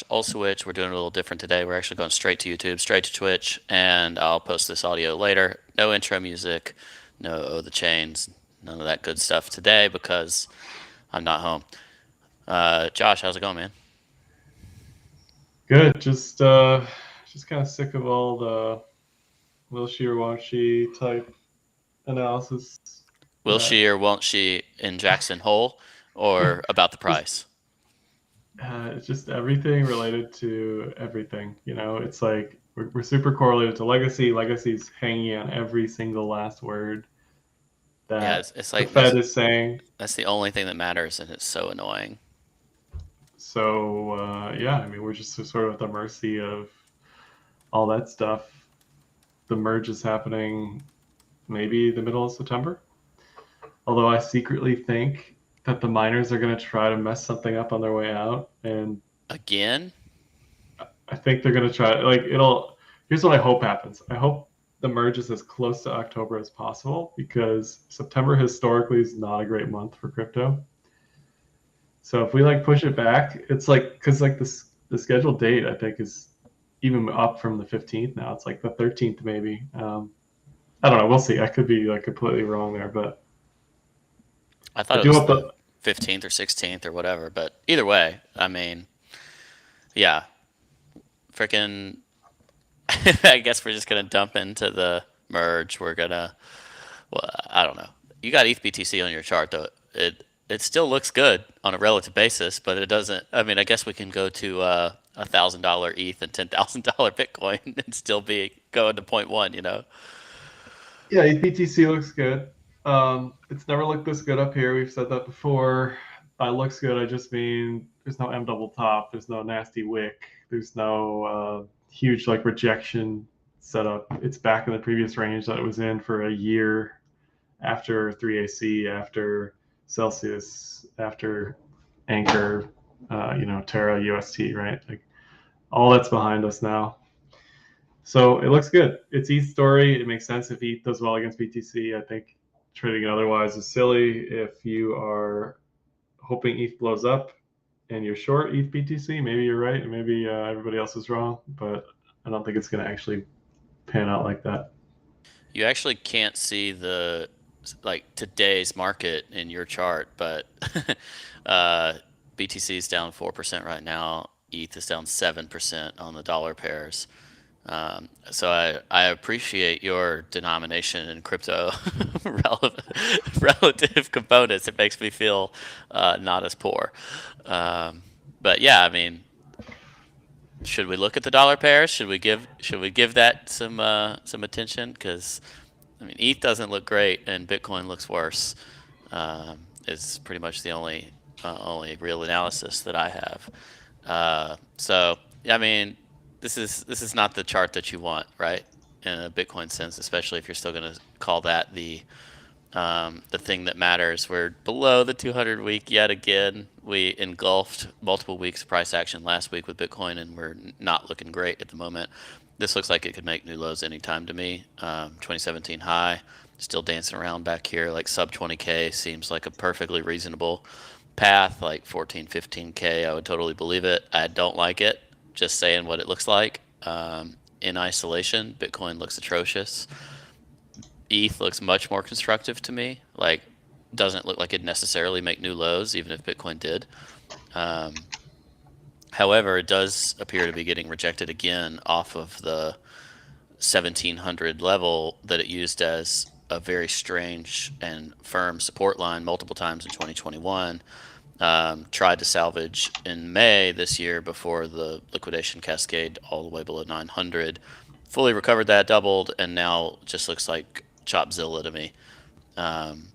All switch. We're doing a little different today. We're actually going straight to YouTube, straight to Twitch, and I'll post this audio later. No intro music, no the chains, none of that good stuff today because I'm not home. Josh, how's it going, man? Good. Just kind of sick of all the will she or won't she type analysis Will that she or won't she in Jackson Hole, or about the just price? it's just everything related to everything. It's like we're super correlated to legacy. Legacy's hanging on every single last word Yeah, that it's the like Fed is saying. that's the only thing that matters, and it's so annoying. So yeah, I mean we're just sort of at the mercy of all that stuff. The merge is happening maybe the middle of September. Although I secretly think that the miners are going to try to mess something up on their way out, and Again? I think they're going to try. Like it'll. Here's what I hope happens. I hope the merge is as close to October as possible because September historically is not a great month for crypto. So if we like push it back, it's like because like the scheduled date I think is even up from the 15th now. It's like the 13th maybe. I don't know. We'll see. I could be like completely wrong there, but I I thought it do was hope the that 15th or 16th or whatever, but either way, I mean, yeah, freaking I guess we're just gonna dump into the merge. We're gonna, well, I don't know. You got ETH BTC on your chart though. It still looks good on a relative basis, but it doesn't. I mean, I guess we can go to $1,000 ETH and $10,000 Bitcoin and still be going to point one. yeah, BTC looks good. It's never looked this good up here. We've said that before. Looks good. I just mean there's no M double top. There's no nasty wick. There's no huge like rejection setup. It's back in the previous range that it was in for a year after 3AC, after Celsius, after Anchor, Terra, UST, right? Like all that's behind us now. So it looks good. It's ETH story. It makes sense if ETH does well against BTC. I think trading it otherwise is silly. If you are hoping ETH blows up and you're short ETH BTC, maybe you're right, and maybe everybody else is wrong. But I don't think it's going to actually pan out like that. You actually can't see the like today's market in your chart, but uh, BTC is down 4% right now. ETH is down 7% on the dollar pairs. So I appreciate your denomination in crypto relative components. It makes me feel not as poor. But yeah, I mean, should we look at the dollar pairs? Should we give that some attention? Because I mean, ETH doesn't look great and Bitcoin looks worse. Is pretty much the only real analysis that I have. So I mean, this is not the chart that you want, right? In a Bitcoin sense, especially if you're still going to call that the thing that matters. We're below the 200 week yet again. We engulfed multiple weeks of price action last week with Bitcoin, and we're not looking great at the moment. This looks like it could make new lows anytime to me. 2017 high, still dancing around back here. Like sub 20K seems like a perfectly reasonable path. Like 14, 15K, I would totally believe it. I don't like it. Just saying what it looks like. In isolation, Bitcoin looks atrocious. ETH looks much more constructive to me. Like, doesn't look like it'd necessarily make new lows, even if Bitcoin did. Um, However, it does appear to be getting rejected again off of the 1700 level that it used as a very strange and firm support line multiple times in 2021. Tried to salvage in May this year before the liquidation cascade all the way below 900. Fully recovered that, doubled, and now just looks like Chopzilla to me. Um,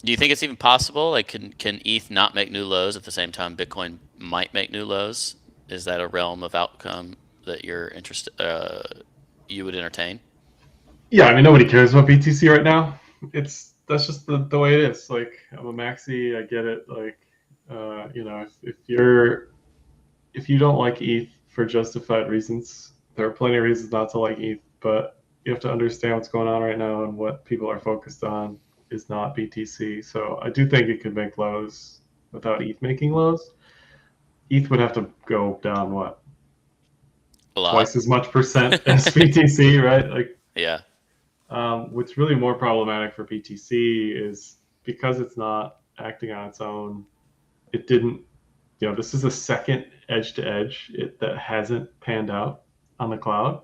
do you think it's even possible? Like, can ETH not make new lows at the same time Bitcoin might make new lows? Is that a realm of outcome that you're interested you would entertain? Yeah, I mean nobody cares about BTC right now. That's just the way it is. Like I'm a maxi, I get it. Like if you don't like ETH for justified reasons, there are plenty of reasons not to like ETH, but you have to understand what's going on right now and what people are focused on is not BTC. So I do think it could make lows without ETH making lows. ETH would have to go down what? A lot. twice as much percent as BTC, right? Like, Yeah. what's really more problematic for BTC is because it's not acting on its own. It didn't, this is a second edge to edge that hasn't panned out on the cloud,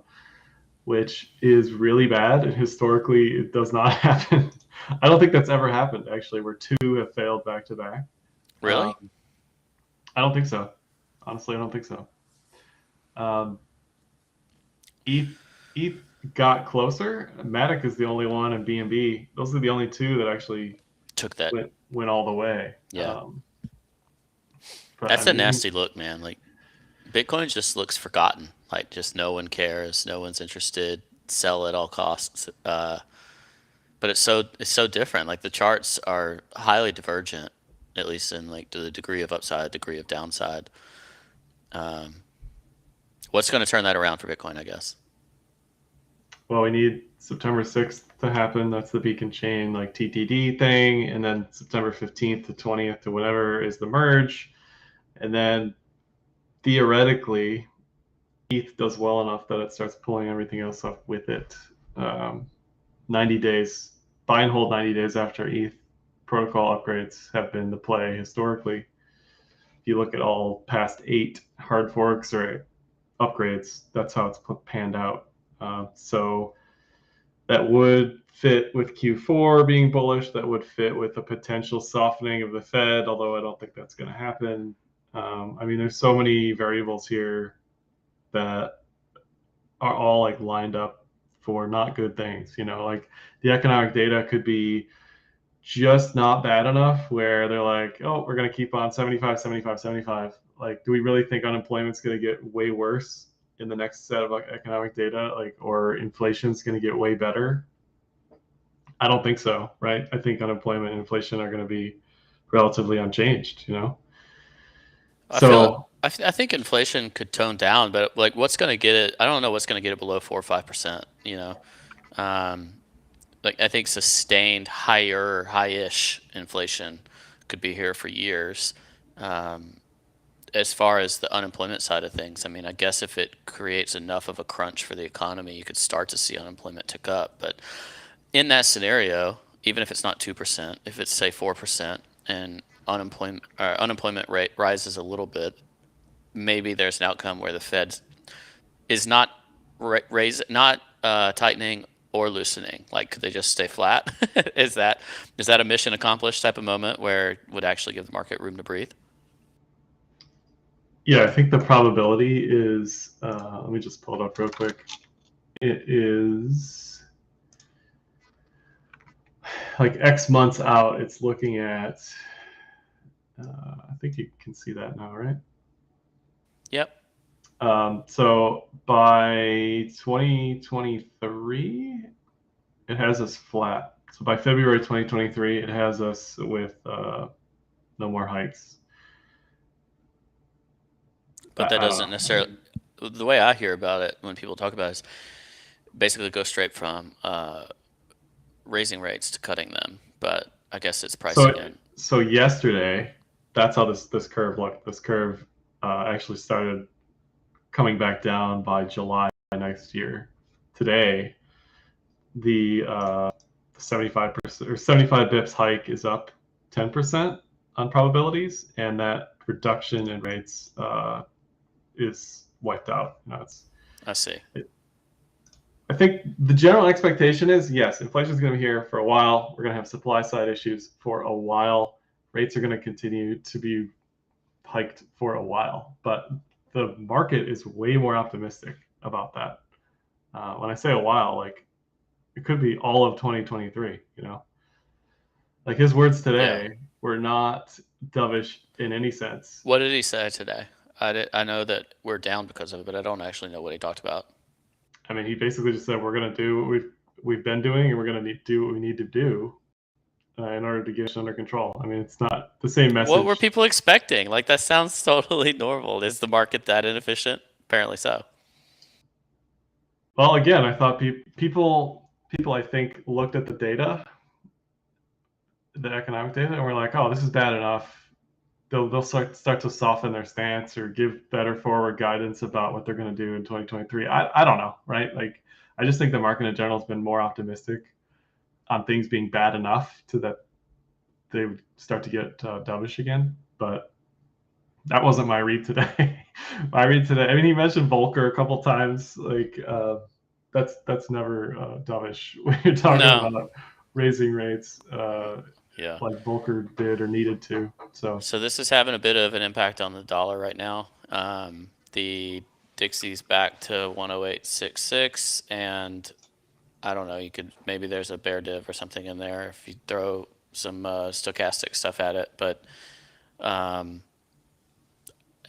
which is really bad. And historically, it does not happen. I don't think that's ever happened, actually, where two have failed back to back. Really? I don't think so. Honestly, I don't think so. ETH got closer. Matic is the only one, and BNB. Those are the only two that actually Took that. went all the way. Yeah. But That's a nasty look, man. Like, Bitcoin just looks forgotten. Like, just no one cares, no one's interested. Sell at all costs. But it's so different. Like, the charts are highly divergent, at least in like to the degree of upside, degree of downside. What's going to turn that around for Bitcoin, I guess? Well, we need September 6th to happen. That's the beacon chain, like TTD thing. And then September 15th to 20th to whatever is the merge. And then theoretically, ETH does well enough that it starts pulling everything else up with it. 90 days, buy and hold 90 days after ETH protocol upgrades have been the play historically. If you look at all past 8 hard forks or upgrades, that's how it's panned out. So that would fit with Q4 being bullish. That would fit with a potential softening of the Fed, although I don't think that's going to happen. I mean, there's so many variables here that are all like lined up for not good things. Like the economic data could be just not bad enough where they're like, oh, we're going to keep on 75, 75, 75. Like, do we really think unemployment's going to get way worse in the next set of economic data, or inflation's going to get way better? I don't think so, right? I think unemployment and inflation are going to be relatively unchanged, So I think inflation could tone down, but like, what's going to get it? I don't know what's going to get it below 4 or 5%. Like, I think sustained high-ish inflation could be here for years. As far as the unemployment side of things, I mean, I guess if it creates enough of a crunch for the economy, you could start to see unemployment tick up. But in that scenario, even if it's not 2%, if it's say 4%, and unemployment rate rises a little bit, maybe there's an outcome where the Fed is not tightening or loosening. Like, could they just stay flat? Is that a mission accomplished type of moment where it would actually give the market room to breathe? Yeah, I think the probability is, let me just pull it up real quick. It is like X months out. It's looking at, I think you can see that now, right? Yep. So by 2023, it has us flat. So by February 2023, it has us with no more hikes. But that doesn't necessarily, the way I hear about it when people talk about it is basically go straight from raising rates to cutting them. But I guess it's pricing in. So yesterday, that's how this curve looked. This curve actually started coming back down by July next year. Today, the 75% or 75 bips hike is up 10% on probabilities, and that reduction in rates is wiped out. I see. I think the general expectation is, yes, inflation is going to be here for a while. We're going to have supply side issues for a while. Rates are going to continue to be hiked for a while, but the market is way more optimistic about that. When I say a while, like, it could be all of 2023, Like, his words today were not dovish in any sense. What did he say today? I know that we're down because of it, but I don't actually know what he talked about. I mean, he basically just said, we're going to do what we've been doing, and we're going to do what we need to do in order to get it under control. I mean, it's not the same message. What were people expecting? Like, that sounds totally normal. Is the market that inefficient? Apparently so. Well, again, I thought people, I think, looked at the data, the economic data, and were like, oh, this is bad enough they'll start to soften their stance or give better forward guidance about what they're going to do in 2023. I don't know, right? Like, I just think the market in general has been more optimistic on things being bad enough to that they would start to get dovish again. But that wasn't my read today. My read today, I mean, he mentioned Volcker a couple times. Like, that's never dovish when you're talking No. about raising rates. Yeah. Like Volcker did or needed to. So this is having a bit of an impact on the dollar right now. The Dixie's back to 108.66, and I don't know. You could maybe there's a bear div or something in there if you throw some stochastic stuff at it, but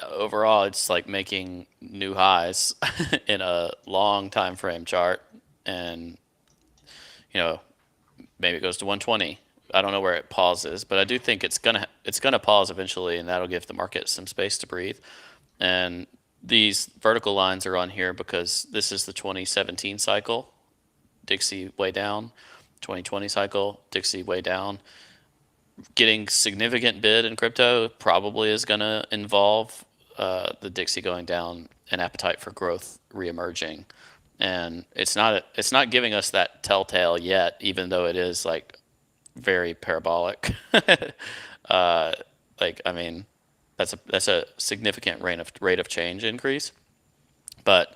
overall, it's like making new highs in a long time frame chart, and maybe it goes to 120. I don't know where it pauses, but I do think it's gonna pause eventually, and that'll give the market some space to breathe. And these vertical lines are on here because this is the 2017 cycle, Dixie way down, 2020 cycle, Dixie way down. Getting significant bid in crypto probably is going to involve the Dixie going down and appetite for growth reemerging. And it's not giving us that telltale yet, even though it is like very parabolic. Like, I mean, that's a significant rate of change increase. But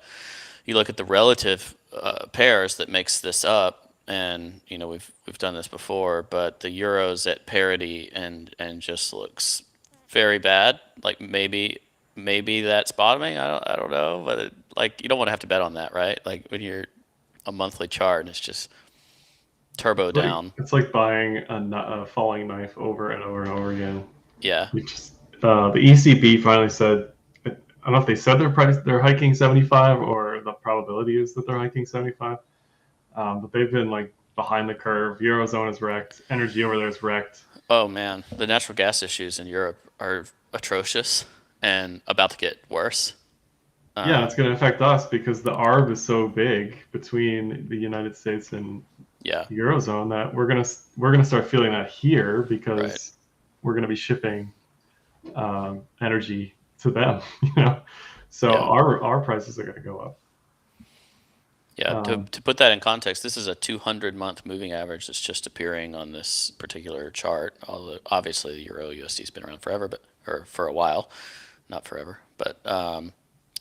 you look at the relative pairs that makes this up, and we've done this before, but the euro's at parity and just looks very bad. Like maybe that's bottoming. I don't know, but like you don't want to have to bet on that, right? Like when you're a monthly chart and it's just turbo down. it's like buying a falling knife over and over and over again. Yeah. The ECB finally said, I don't know if they said they're hiking 75 or the probability is that they're hiking 75. But they've been like behind the curve. Eurozone is wrecked. Energy over there is wrecked. Oh man, the natural gas issues in Europe are atrocious and about to get worse. Yeah, it's going to affect us because the ARB is so big between the United States and Yeah. the Eurozone that we're gonna start feeling that here because Right. we're going to be shipping energy to them. So Yeah. our prices are going to go up. Yeah, to put that in context, this is a 200-month moving average that's just appearing on this particular chart. Although obviously the Euro USD has been around forever, or for a while, not forever, but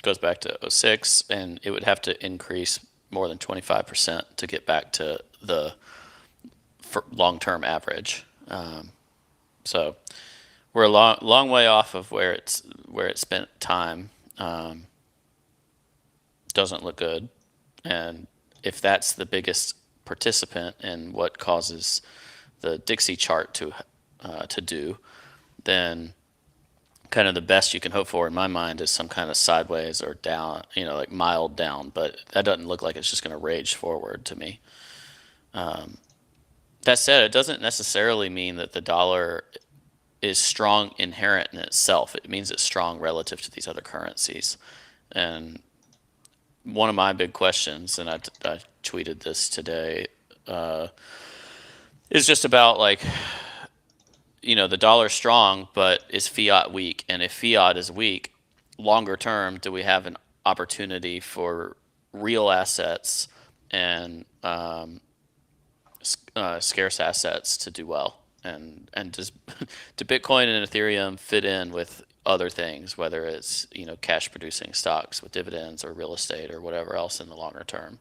goes back to '06, and it would have to increase more than 25% to get back to the long-term average. So we're a long way off of where it spent time. Doesn't look good. And if that's the biggest participant in what causes the Dixie chart to do, then kind of the best you can hope for in my mind is some kind of sideways or down, like mild down. But that doesn't look like it's just going to rage forward to me. That said, it doesn't necessarily mean that the dollar is strong inherent in itself. It means it's strong relative to these other currencies. And one of my big questions, and I tweeted this today, is just about like, the dollar's strong, but is fiat weak? And if fiat is weak, longer term, do we have an opportunity for real assets and scarce assets to do well? And does do Bitcoin and Ethereum fit in with other things, whether it's cash producing stocks with dividends or real estate or whatever else in the longer term?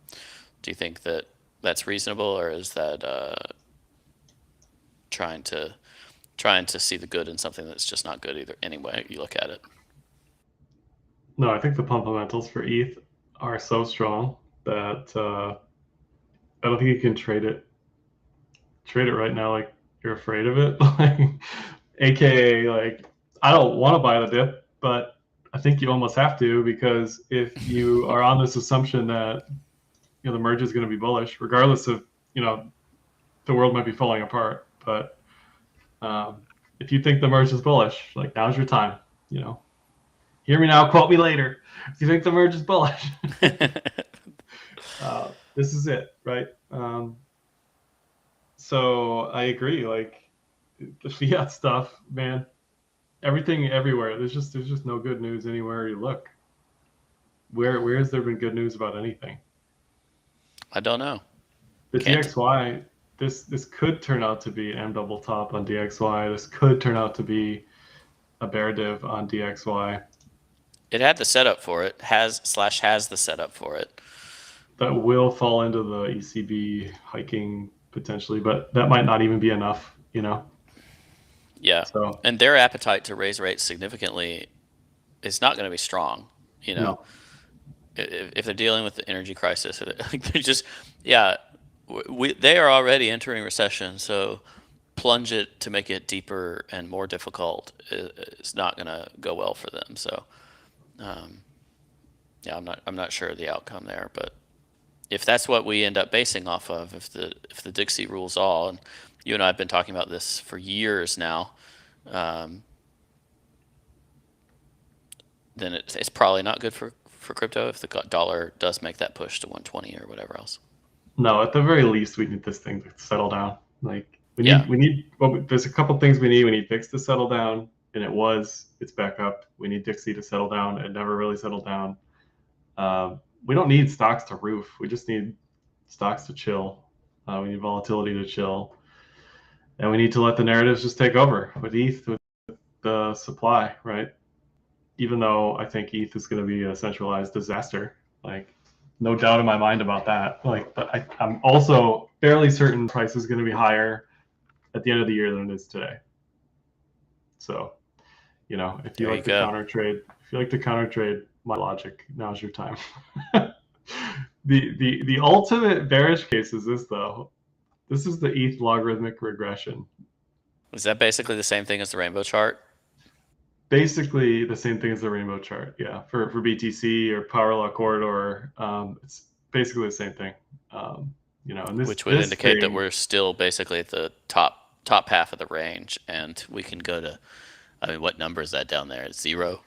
Do you think that that's reasonable, or is that trying to see the good in something that's just not good either? Anyway, you look at it. No, I think the fundamentals for ETH are so strong that I don't think you can trade it right now like you're afraid of it. Like, AKA, like, I don't want to buy the dip, but I think you almost have to, because if you are on this assumption that the merge is going to be bullish, regardless of the world might be falling apart, but if you think the merge is bullish, like, now's your time. Hear me now, quote me later. If you think the merge is bullish, this is it, right? So I agree. Like, the fiat stuff, man, everything everywhere. There's just no good news anywhere you look. Where has there been good news about anything? I don't know. The Can't. DXY, this could turn out to be M double top on DXY. This could turn out to be a bear div on DXY. It had the setup for it. Has the setup for it. That will fall into the ECB hiking potentially, but that might not even be enough, you know? Yeah. So, And their appetite to raise rates significantly is not going to be strong. You know, no. if they're dealing with the energy crisis, they're just, yeah, they are already entering recession. So plunge it to make it deeper and more difficult is not going to go well for them. So, yeah, I'm not sure of the outcome there, but if that's what we end up basing off of, if the Dixie rules all, and you and I have been talking about this for years now, then it's probably not good for crypto if the dollar does make that push to 120 or whatever else. No, at the very least, we need this thing to settle down. Like Yeah, well, there's a couple things we need. We need VIX to settle down, and it's back up. We need Dixie to settle down. It never really settled down. We don't need stocks to roof. We just need stocks to chill. We need volatility to chill, and we need to let the narratives just take over with ETH, with the supply, right? Even though I think ETH is going to be a centralized disaster, like no doubt in my mind about that. Like, but I'm also fairly certain price is going to be higher at the end of the year than it is today. So, if you there you like to go. counter trade, my logic, now's your time. The ultimate bearish case is this though. This is the ETH logarithmic regression. Is that basically the same thing as the rainbow chart? Basically the same thing as the rainbow chart. Yeah, for BTC or power law corridor, it's basically the same thing. And this Which would this indicate that thing, we're still basically at the top half of the range, and we can go to. I mean, what number is that down there? Zero,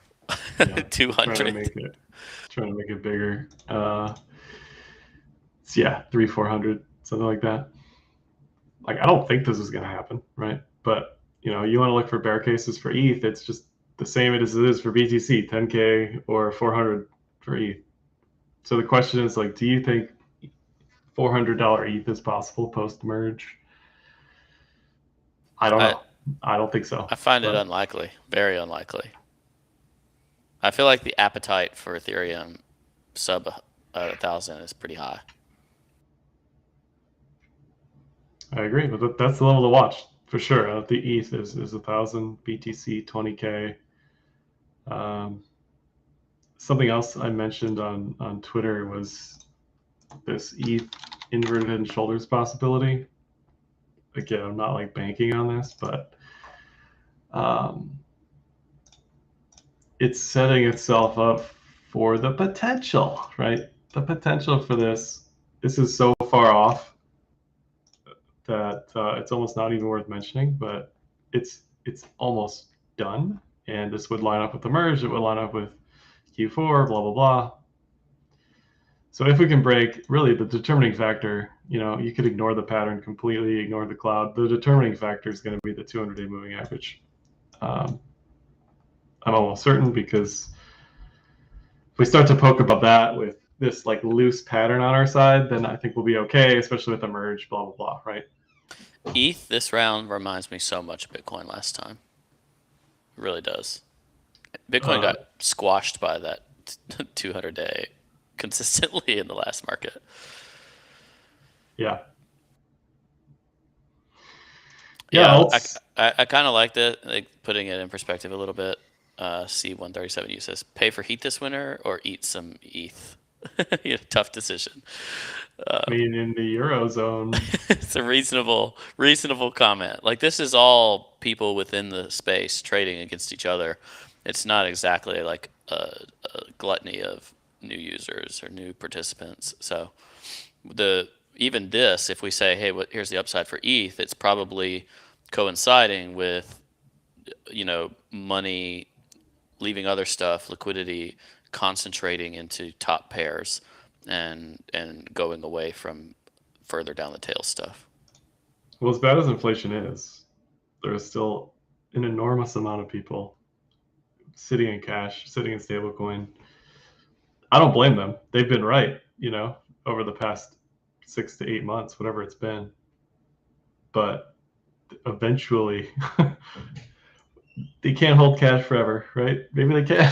yeah, two trying to hundred. make it bigger. Yeah, 300-400, something like that. Like I don't think this is going to happen, right? But you want to look for bear cases for ETH. It's just the same as it is for BTC, 10K or 400 for ETH. So the question is like, do you think $400 ETH is possible post merge? I don't I know. I don't think so. I find it But unlikely, very unlikely. I feel like the appetite for Ethereum sub 1,000 is pretty high. I agree. But that's the level to watch for sure. The ETH is 1,000, BTC 20K. Um, Something else I mentioned on Twitter was this ETH inverted head and shoulders possibility. Again, I'm not like banking on this, but um, it's setting itself up for the potential, right? The potential for this. This is so far off that it's almost not even worth mentioning, but it's almost done. And this would line up with the merge. It would line up with Q4, blah blah blah. So if we can break, really the determining factor, you could ignore the pattern completely, ignore the cloud. The determining factor is going to be the 200-day moving average. Um, I'm almost certain because if we start to poke above that with this like loose pattern on our side, then I think we'll be okay, especially with the merge, blah blah blah, right? ETH this round reminds me so much of Bitcoin last time. It really does. Bitcoin Uh, got squashed by that 200-day consistently in the last market. yeah, yeah. Yeah, I, Let's. I, I kind of like that, like putting it in perspective a little bit. C137U says, "Pay for heat this winter or eat some ETH." Tough decision. I mean, in the eurozone, It's a reasonable comment. Like this is all people within the space trading against each other. It's not exactly like a gluttony of new users or new participants. So the even this, if we say, hey, here's the upside for ETH, it's probably coinciding with money leaving other stuff, liquidity concentrating into top pairs and going away from further down the tail stuff. well, as bad as inflation is, there is still an enormous amount of people sitting in cash, sitting in stablecoin. I don't blame them. They've been right, over the past 6 to 8 months, whatever it's been. But eventually, they can't hold cash forever, right? Maybe they can.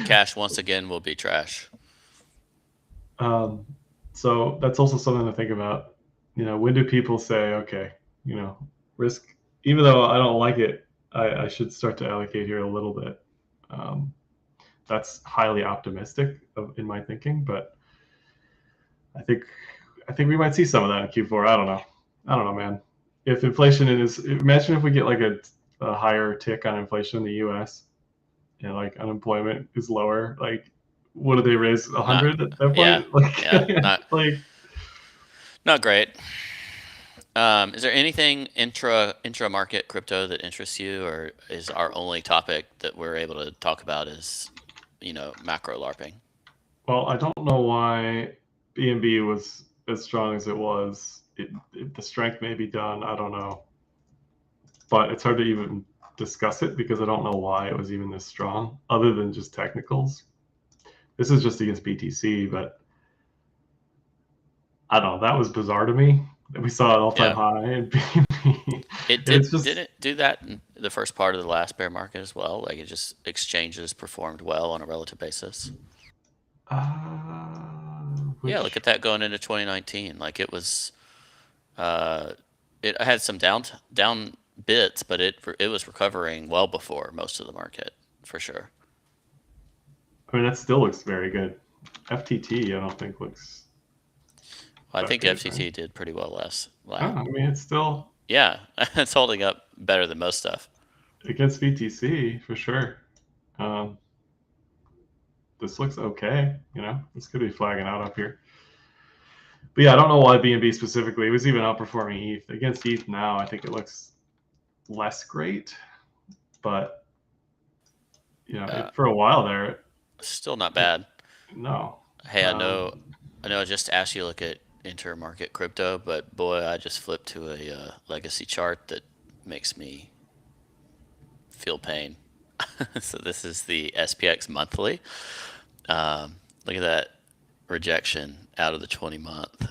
Cash once again will be trash. So that's also something to think about. When do people say, okay, risk, even though I don't like it, I should start to allocate here a little bit. That's highly optimistic in my thinking, but I think we might see some of that in Q4. I don't know, man. If inflation imagine if we get like a higher tick on inflation in the U.S. and like unemployment is lower. Like, what do they raise 100 at that point? Not great. Is there anything intra-market crypto that interests you, or is our only topic that we're able to talk about is, macro LARPing? Well, I don't know why BNB was as strong as it was. The strength may be done. I don't know, but it's hard to even discuss it because I don't know why it was even this strong, other than just technicals. This is just against BTC, but I don't know. That was bizarre to me. We saw an all-time high in BNB. Did it do that in the first part of the last bear market as well? Like, it just exchanges performed well on a relative basis. Yeah, look at that going into 2019. Like, it was, it had some down bits, but it was recovering well before most of the market, for sure. I mean, that still looks very good. FTT, I don't think looks. Well, I think FTT did pretty well last. I mean, it's still. Yeah, it's holding up better than most stuff. Against BTC, for sure. This looks okay. This could be flagging out up here. But yeah, I don't know why BNB specifically. It was even outperforming ETH. Against ETH now, I think it looks less great. But, for a while there. Still not bad. No. Hey, I know I just asked you to look at inter-market crypto, but boy, I just flipped to a legacy chart that makes me feel pain. So this is the SPX monthly. Look at that rejection out of the 20-month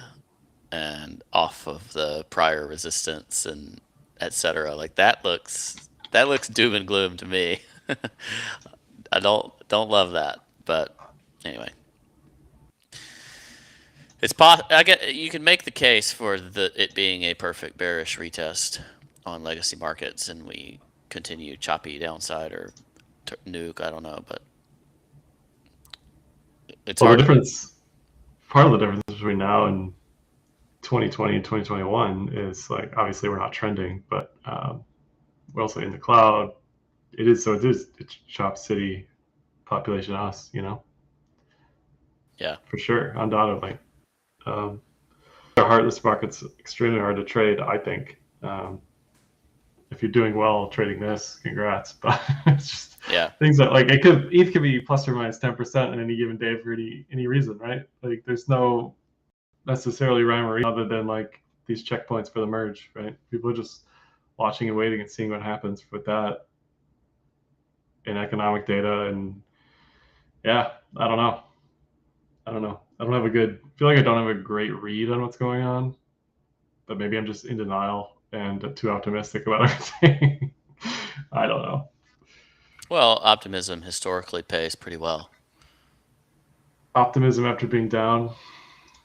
and off of the prior resistance and etc. Like, that looks doom and gloom to me. I don't love that, but anyway. You can make the case for it being a perfect bearish retest on legacy markets, and we continue choppy downside or nuke. I don't know, but it's hard. Part of the difference between now and 2020 and 2021 is, like, obviously we're not trending, but we're also in the cloud. It's Chop City population us, Yeah, for sure, undoubtedly. This market's extremely hard to trade, I think. If you're doing well trading this, congrats. But it's just things that, like, ETH could be plus or minus 10% on any given day for any reason, right? Like, there's no necessarily rhyme or reason other than, like, these checkpoints for the merge, right? People are just watching and waiting and seeing what happens with that in economic data. And yeah, I don't know. I feel like I don't have a great read on what's going on, but maybe I'm just in denial and too optimistic about everything. I don't know. Well, optimism historically pays pretty well. Optimism after being down,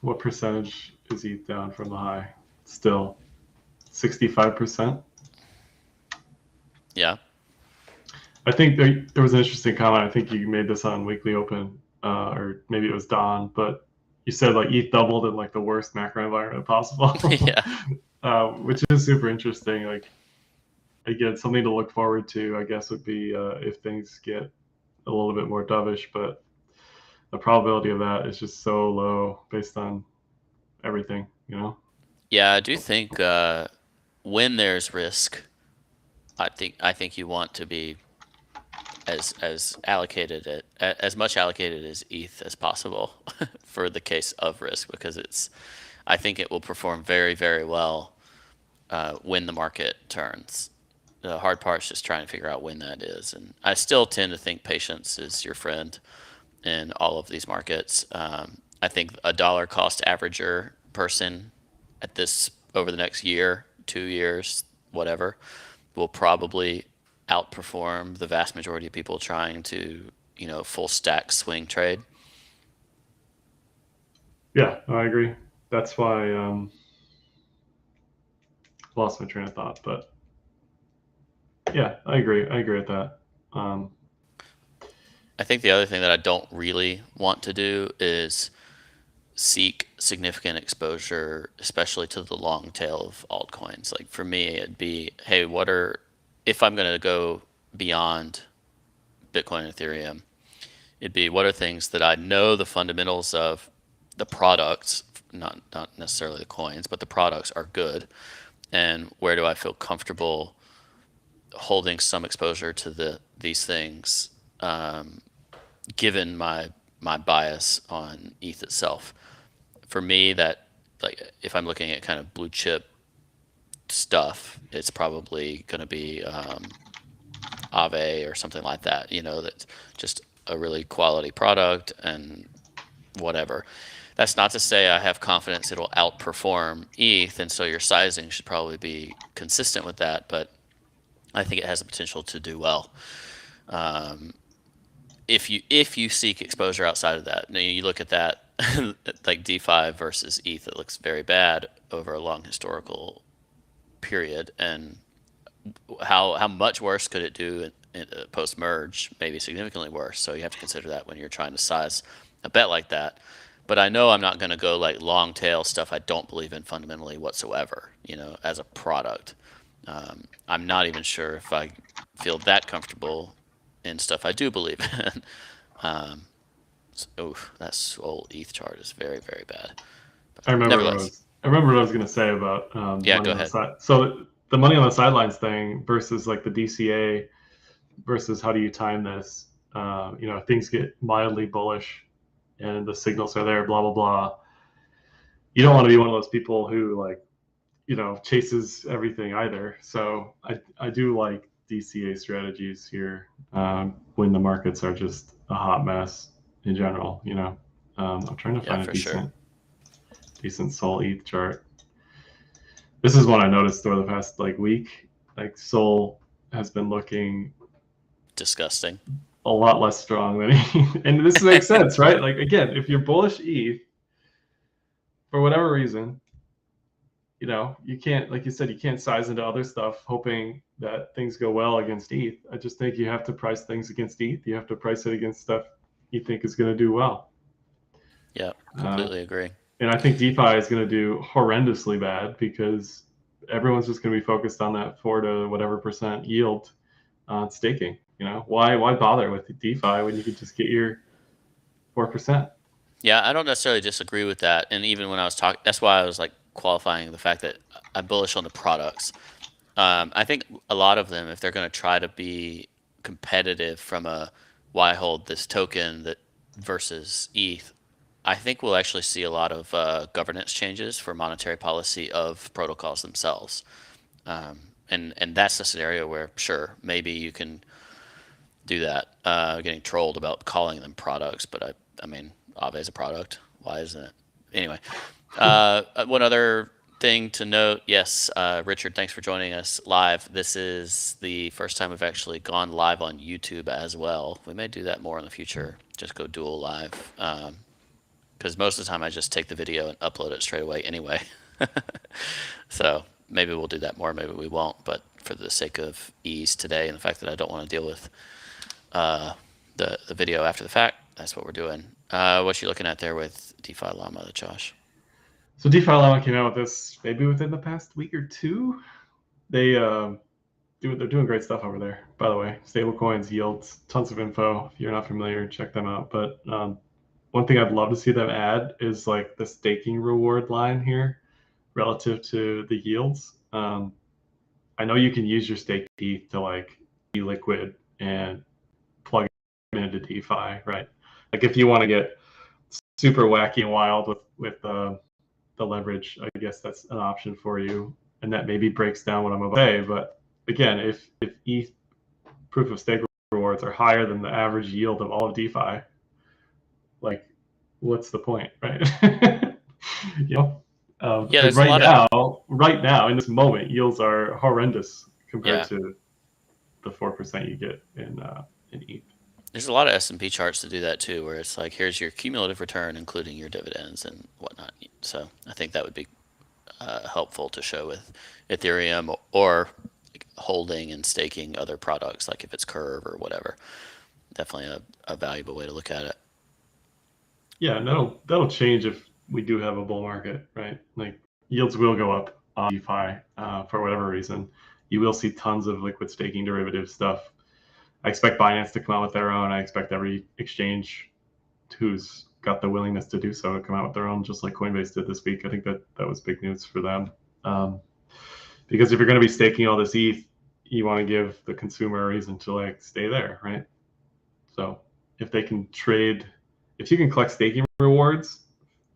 what percentage is ETH down from the high? Still 65%. Yeah. I think there was an interesting comment. I think you made this on Weekly Open, or maybe it was Don, but you said, like, ETH doubled in, like, the worst macro environment possible. Yeah. Which is super interesting. Like, again, something to look forward to, I guess, would be if things get a little bit more dovish, but the probability of that is just so low based on everything, Yeah, I do think when there's risk, I think you want to be as much allocated as ETH as possible for the case of risk, because I think it will perform very, very well when the market turns. The hard part is just trying to figure out when that is. And I still tend to think patience is your friend in all of these markets. I think a dollar cost averager person at this over the next year, 2 years, whatever, will probably outperform the vast majority of people trying to, full stack swing trade. Yeah, I agree. That's why lost my train of thought, but yeah, I agree. I agree with that. I think the other thing that I don't really want to do is seek significant exposure, especially to the long tail of altcoins. Like for me, it'd be, hey, if I'm going to go beyond Bitcoin and Ethereum, it'd be what are things that I know the fundamentals of the products, not necessarily the coins, but the products are good, and where do I feel comfortable holding some exposure to these things, given my bias on ETH itself. For me, that like if I'm looking at kind of blue chip stuff, it's probably going to be Aave or something like that. That's just a really quality product and whatever. That's not to say I have confidence it'll outperform ETH, and so your sizing should probably be consistent with that. But I think it has the potential to do well. If you seek exposure outside of that, now you look at that like DeFi versus ETH, it looks very bad over a long historical period, and how much worse could it do in post merge? Maybe significantly worse. So you have to consider that when you're trying to size a bet like that. But I know I'm not going to go like long tail stuff I don't believe in fundamentally whatsoever. As a product, I'm not even sure if I feel that comfortable in stuff I do believe in. That Sol ETH chart is very, very bad. But I remember nevertheless, I remember what I was going to say about yeah, money go on the ahead. side. So the money on the sidelines thing versus like the DCA versus how do you time this? Things get mildly bullish and the signals are there, blah blah blah. You don't want to be one of those people who like chases everything either. So I do like DCA strategies here when the markets are just a hot mess in general. I'm trying to Yeah, find a for sure. decent Sol ETH chart. This is one I noticed over the past like week. Like Sol has been looking Disgusting. a lot less strong than and this makes sense, right? Like again, if you're bullish ETH for whatever reason, you can't, like you said, you can't size into other stuff hoping that things go well against ETH. I just think you have to price things against ETH. You have to price it against stuff you think is going to do well. Yeah, completely agree. And I think DeFi is going to do horrendously bad because everyone's just going to be focused on that 4 to whatever percent yield on staking. Why bother with DeFi when you could just get your 4%? Yeah, I don't necessarily disagree with that. And even when I was talking, that's why I was like qualifying the fact that I'm bullish on the products. I think a lot of them, if they're going to try to be competitive from a why hold this token that versus ETH, I think we'll actually see a lot of governance changes for monetary policy of protocols themselves. And that's a scenario where, sure, maybe you can do that. Getting trolled about calling them products, but I mean, Aave is a product. Why isn't it? Anyway, one other thing to note. Yes, Richard, thanks for joining us live. This is the first time we've actually gone live on YouTube as well. We may do that more in the future. Just go dual live. Because most of the time I just take the video and upload it straight away anyway. So maybe we'll do that more, maybe we won't. But for the sake of ease today and the fact that I don't want to deal with the video after the fact, that's what we're doing. What you looking at there with DeFi Llama, Josh? So DeFi Llama came out with this maybe within the past week or two. They're doing great stuff over there, by the way. Stablecoins, yields, tons of info. If you're not familiar, check them out. But one thing I'd love to see them add is like the staking reward line here relative to the yields. I know you can use your staked ETH to like be liquid and plug it into DeFi, right? Like if you want to get super wacky and wild with the leverage, I guess that's an option for you, and that maybe breaks down what I'm about to say. But again, if ETH proof of stake rewards are higher than the average yield of all of DeFi, like, what's the point, right? Yeah, But there's a lot of right now, in this moment, yields are horrendous compared yeah. to the 4% you get in ETH. There's a lot of S&P charts to do that too, where it's like here's your cumulative return, including your dividends and whatnot. So I think that would be helpful to show with Ethereum or holding and staking other products, like if it's Curve or whatever. Definitely a valuable way to look at it. Yeah, and that'll change if we do have a bull market, right? Like, yields will go up on DeFi for whatever reason. You will see tons of liquid staking derivative stuff. I expect Binance to come out with their own. I expect every exchange who's got the willingness to do so to come out with their own, just like Coinbase did this week. I think that was big news for them. Because if you're going to be staking all this ETH, you want to give the consumer a reason to like stay there, right? So if they can trade, if you can collect staking rewards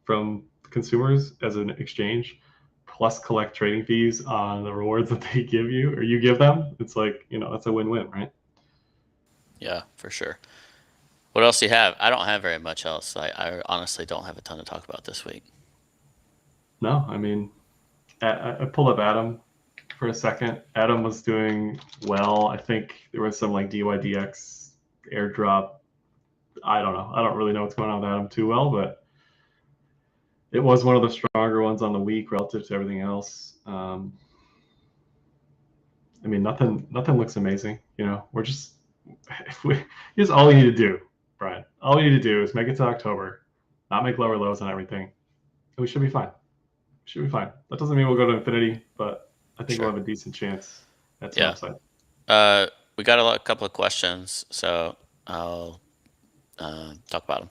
from consumers as an exchange, plus collect trading fees on the rewards that they give you or you give them, it's like, that's a win-win, right? Yeah, for sure. What else do you have? I don't have very much else. I honestly don't have a ton to talk about this week. No, I mean, I pulled up Adam for a second. Adam was doing well. I think there was some like DYDX airdrop. I don't know. I don't really know what's going on with Adam too well, but it was one of the stronger ones on the week relative to everything else. I mean, nothing looks amazing. We're just here's all we need to do, Brian. All we need to do is make it to October, not make lower lows on everything, and we should be fine. Should be fine. That doesn't mean we'll go to infinity, but I think we'll Sure. have a decent chance at some Yeah. upside. We got a couple of questions, so I'll talk about them.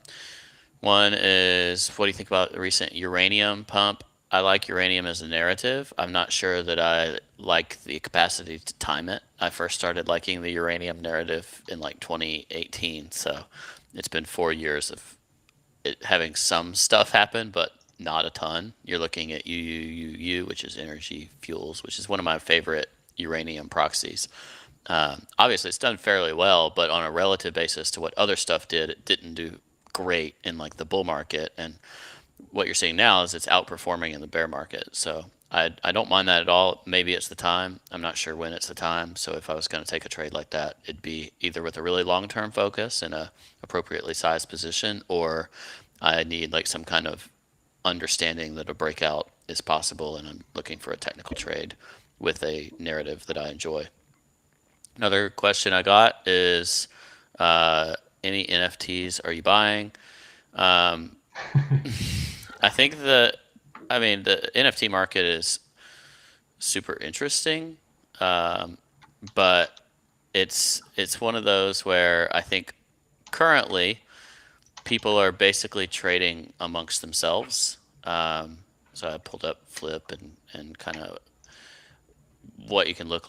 One is, what do you think about the recent uranium pump? I like uranium as a narrative. I'm not sure that I like the capacity to time it. I first started liking the uranium narrative in like 2018, so it's been 4 years of it having some stuff happen, but not a ton. You're looking at UUUU, which is Energy Fuels, which is one of my favorite uranium proxies. Obviously, it's done fairly well, but on a relative basis to what other stuff did, it didn't do great in like the bull market. And what you're seeing now is it's outperforming in the bear market. So I don't mind that at all. Maybe it's the time. I'm not sure when it's the time. So if I was going to take a trade like that, it'd be either with a really long-term focus in a appropriately sized position, or I need like some kind of understanding that a breakout is possible, and I'm looking for a technical trade with a narrative that I enjoy. Another question I got is, any NFTs are you buying? I think the NFT market is super interesting, but it's one of those where I think currently people are basically trading amongst themselves. So I pulled up Flip and kind of what you can look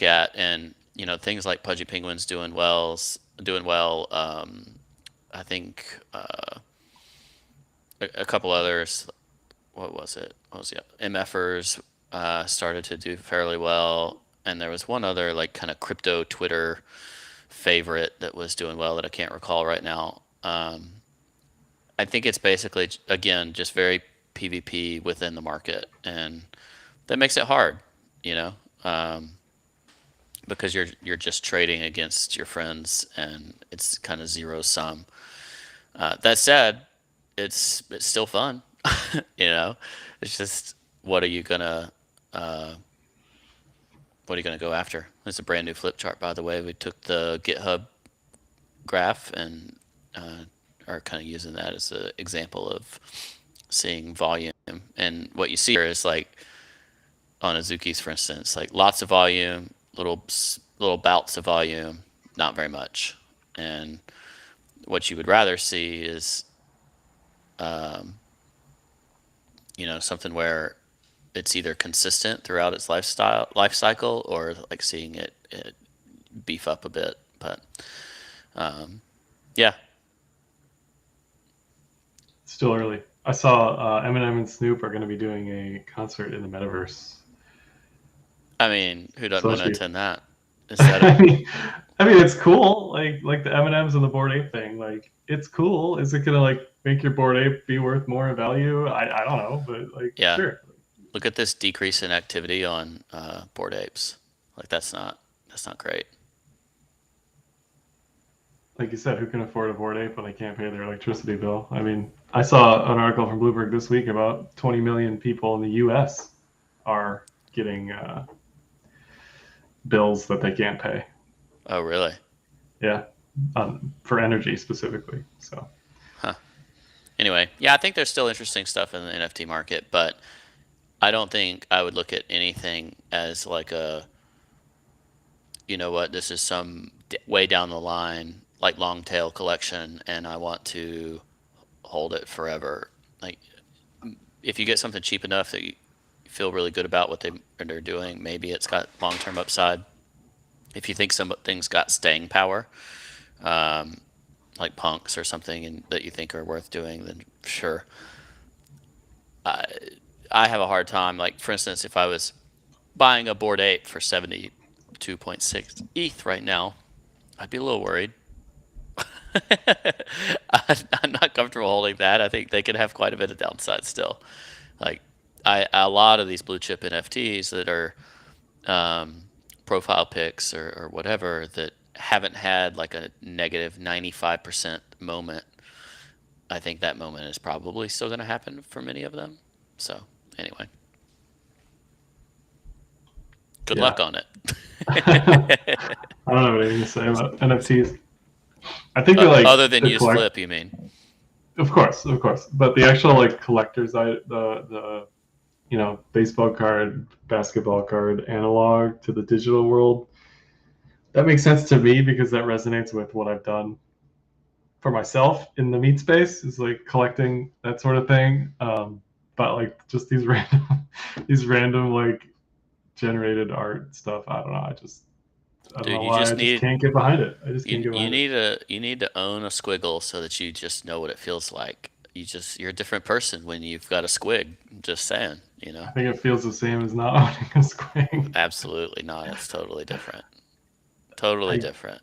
at, and things like Pudgy Penguins doing well. I think a couple others. What was it? What was the MFers started to do fairly well, and there was one other like kind of crypto Twitter favorite that was doing well that I can't recall right now. I think it's basically again just very PvP within the market, and that makes it hard, you know, um, because you're just trading against your friends, and it's kind of zero sum. That said, it's still fun, you know. It's just what are you gonna uh, what are you gonna go after? It's a brand new flip chart, by the way. We took the GitHub graph and are kind of using that as an example of seeing volume. And what you see here is like on Azuki's, for instance, like lots of volume, little bouts of volume, not very much. And what you would rather see is, something where it's either consistent throughout its life cycle, or like seeing it beef up a bit. But yeah, Still early. I saw Eminem and Snoop are going to be doing a concert in the metaverse. I mean, who doesn't So want to cheap. attend that? Is that a, I mean, it's cool. Like the M&Ms and the Bored Ape thing. Like, it's cool. Is it gonna like make your Bored Ape be worth more in value? I don't know, but like, yeah? sure. Look at this decrease in activity on Bored Apes. Like that's not great. Like you said, who can afford a Bored Ape when they can't pay their electricity bill? I mean, I saw an article from Bloomberg this week about 20 million people in the U.S. are getting bills that they can't pay. Oh, really? Yeah, for energy specifically. So Huh. Anyway, yeah, I think there's still interesting stuff in the NFT market, but I don't think I would look at anything as like a, you know what, this is some way down the line, like long tail collection, and I want to hold it forever. Like, if you get something cheap enough that you feel really good about what they're doing, maybe it's got long term upside. If you think some things got staying power, um, like punks or something, and that you think are worth doing, then sure. I have a hard time. Like, for instance, if I was buying a Bored Ape for 72.6 ETH right now, I'd be a little worried. I'm not comfortable holding that. I think they could have quite a bit of downside still. Like, a lot of these blue chip NFTs that are um, profile pics or whatever that haven't had like a negative 95% moment. I think that moment is probably still going to happen for many of them. So anyway, good luck yeah, on it. I don't have anything to say about NFTs. I think that like Other than the use collect, flip, you mean? of course, but the actual like collectors, the baseball card, basketball card analog to the digital world, that makes sense to me because that resonates with what I've done for myself in the meat space is like collecting that sort of thing. But like just these random, these random like generated art stuff. I don't know. I don't Dude, know you why. just I just need can't get behind it. I just can't get you behind it. need to own a squiggle so that you just know what it feels like. You're a different person when you've got a squig. Just saying, you know. I think it feels the same as not owning a squig. Absolutely not. It's totally different. Totally I different.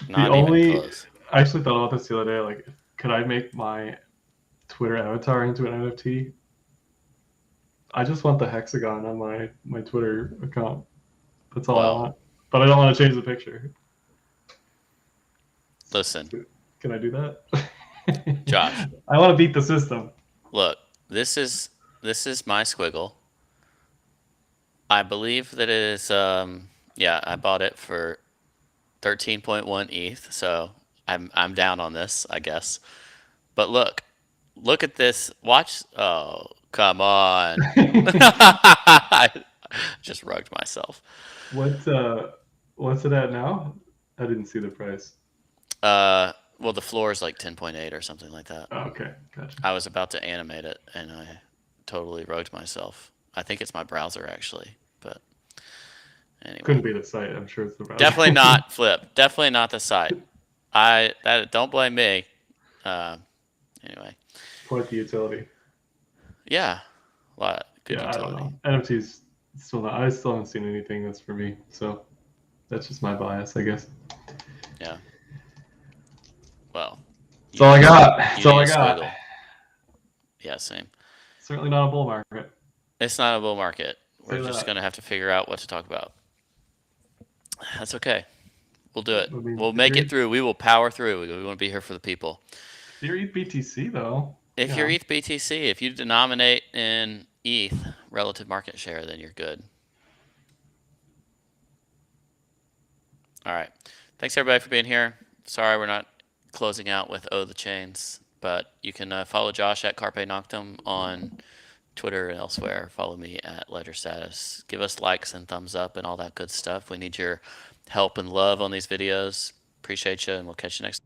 the Not even only close. I actually thought about this the other day. Like, could I make my Twitter avatar into an NFT? I just want the hexagon on my Twitter account. That's all I Well, want. But I don't want to change the picture. listen, Can I do that? Josh. I want to beat the system. Look, this is my squiggle. I believe that it is yeah, I bought it for 13.1 ETH, so I'm down on this, I guess. But look at this. Watch. Oh, come on. I just rugged myself. what what's it at now? I didn't see the price. Well, the floor is like 10.8 or something like that. Oh, okay, gotcha. I was about to animate it and I totally rugged myself. I think it's my browser actually, but anyway. Couldn't be the site. I'm sure it's the browser. Definitely not Flip. Definitely not the site. I that don't blame me. Uh, anyway, Quite the utility. yeah, a lot good Yeah, I don't utility. know. NFTs still not. I still haven't seen anything that's for me. So that's just my bias, I guess. Yeah. Well, That's all I got. you That's all need I a got. squiggle. Yeah, same. Certainly not a bull market. It's not a bull market. We're Say just that. gonna have to figure out what to talk about. That's okay. We'll do it. I mean, We'll make it through. We will power through. We want to be here for the people. if you're BTC though, If you you're know, ETH BTC, if you denominate in ETH relative market share, then you're good. All right. Thanks everybody for being here. Sorry we're not closing out with the Chains, but you can follow Josh at Carpe Noctem on Twitter and elsewhere. Follow me at Ledger Status. Give us likes and thumbs up and all that good stuff. We need your help and love on these videos. Appreciate you, and we'll catch you next time.